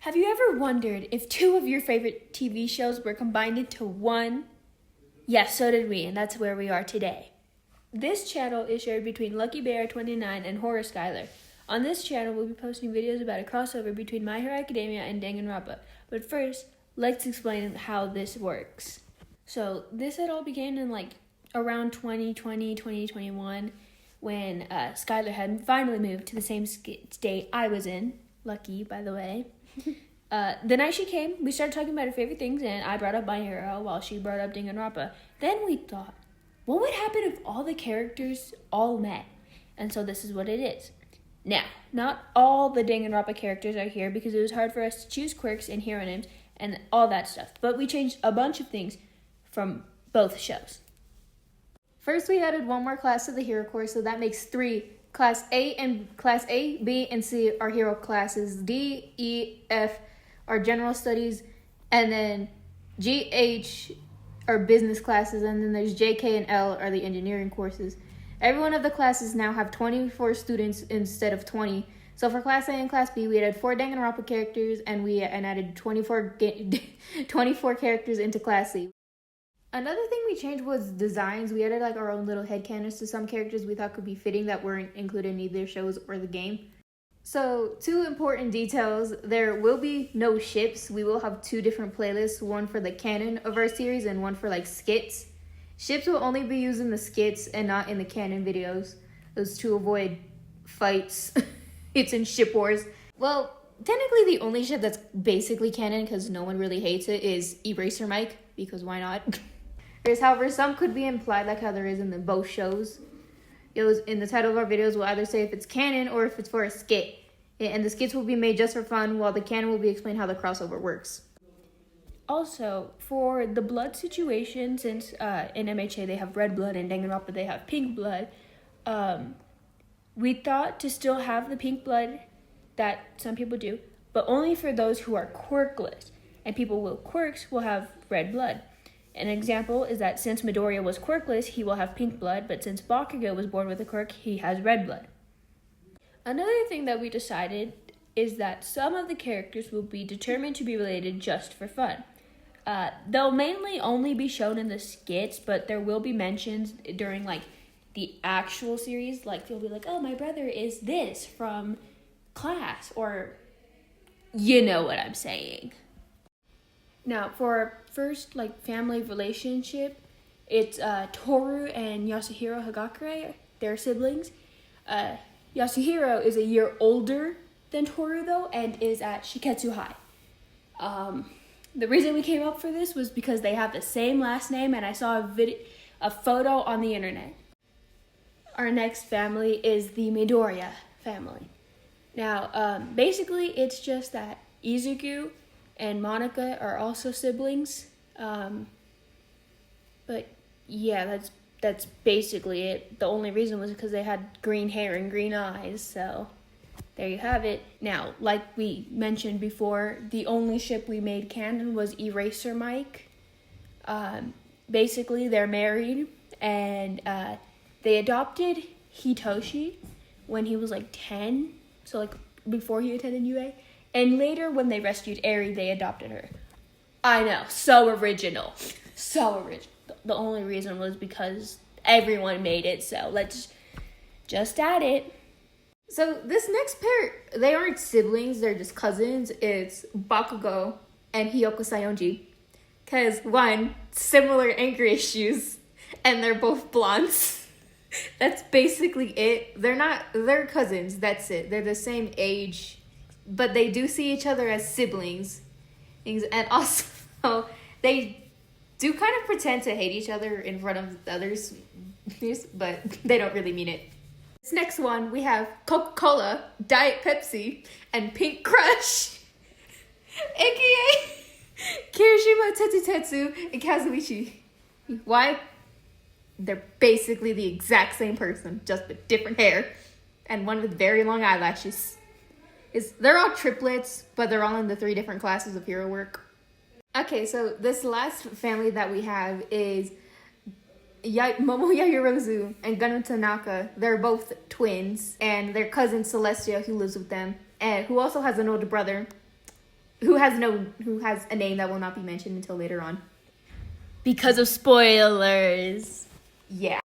Have you ever wondered if two of your favorite TV shows were combined into one? Yes, so did we, and that's where we are today. This channel is shared between Lucky Bear 29 and Horror Skylar. On this channel, we'll be posting videos about a crossover between My Hero Academia and Danganronpa. But first, let's explain how this works. So, this had all began in around 2020, 2021, when Skylar had finally moved to the same state I was in. Lucky, by the way. The night she came, we started talking about her favorite things, and I brought up My Hero while she brought up Danganronpa. Then we thought, what would happen if all the characters all met? And so this is what it is. Now, not all the Danganronpa characters are here because it was hard for us to choose quirks and hero names and all that stuff. But we changed a bunch of things from both shows. First, we added one more class to the hero course, so that makes 3. Class A, B, and C are hero classes. D, E, F are general studies, and then G, H are business classes, and then there's J, K, and L are the engineering courses. Every one of the classes now have 24 students instead of 20. So for Class A and Class B, we added 4 Danganronpa characters, and added 24 characters into Class C. Another thing we changed was designs. We added our own little headcanons to some characters we thought could be fitting that weren't included in either shows or the game. So, 2 important details. There will be no ships. We will have 2 different playlists, one for the canon of our series and one for skits. Ships will only be used in the skits and not in the canon videos. Those to avoid fights. It's in Ship Wars. Well, technically the only ship that's basically canon, because no one really hates it, is Eraser Mike, because why not? However, some could be implied like how there is in both shows. In the title of our videos, we'll either say if it's canon or if it's for a skit. And the skits will be made just for fun, while the canon will be explained how the crossover works. Also, for the blood situation, since in MHA they have red blood and Danganronpa they have pink blood, we thought to still have the pink blood that some people do, but only for those who are quirkless. And people with quirks will have red blood. An example is that since Midoriya was quirkless, he will have pink blood, but since Bakugo was born with a quirk, he has red blood. Another thing that we decided is that some of the characters will be determined to be related just for fun. They'll mainly only be shown in the skits, but there will be mentions during the actual series. They'll be oh, my brother is this from class, or you know what I'm saying. Now, for our first family relationship, it's Toru and Yasuhiro Hagakure. They're siblings. Yasuhiro is a year older than Toru, though, and is at Shiketsu High. The reason we came up for this was because they have the same last name, and I saw a photo on the internet. Our next family is the Midoriya family. Now, basically, it's just that Izuku and Monica are also siblings. But yeah, that's basically it. The only reason was because they had green hair and green eyes, so there you have it. Now, like we mentioned before, the only ship we made canon was Eraser Mike. Basically, they're married, and they adopted Hitoshi when he was 10, so before he attended UA. And later, when they rescued Eri, they adopted her. I know, so original. So original. The only reason was because everyone made it, so let's just add it. So this next pair, they aren't siblings, they're just cousins. It's Bakugo and Hiyoko Sayonji. Because, 1, similar anger issues, and they're both blondes. That's basically it. They're cousins, that's it. They're the same age, but they do see each other as siblings. And also, they do kind of pretend to hate each other in front of others, but they don't really mean it. This next one, we have Coca-Cola, Diet Pepsi, and Pink Crush, aka Kirishima Tetsu and Kazuichi. Why? They're basically the exact same person, just with different hair, and one with very long eyelashes. They're all triplets, but they're all in the 3 different classes of hero work. Okay, so this last family that we have is Momo Yaoyorozu and Ganu Tanaka. They're both twins, and their cousin Celestia, who lives with them, and who also has an older brother, who has a name that will not be mentioned until later on. Because of spoilers. Yeah.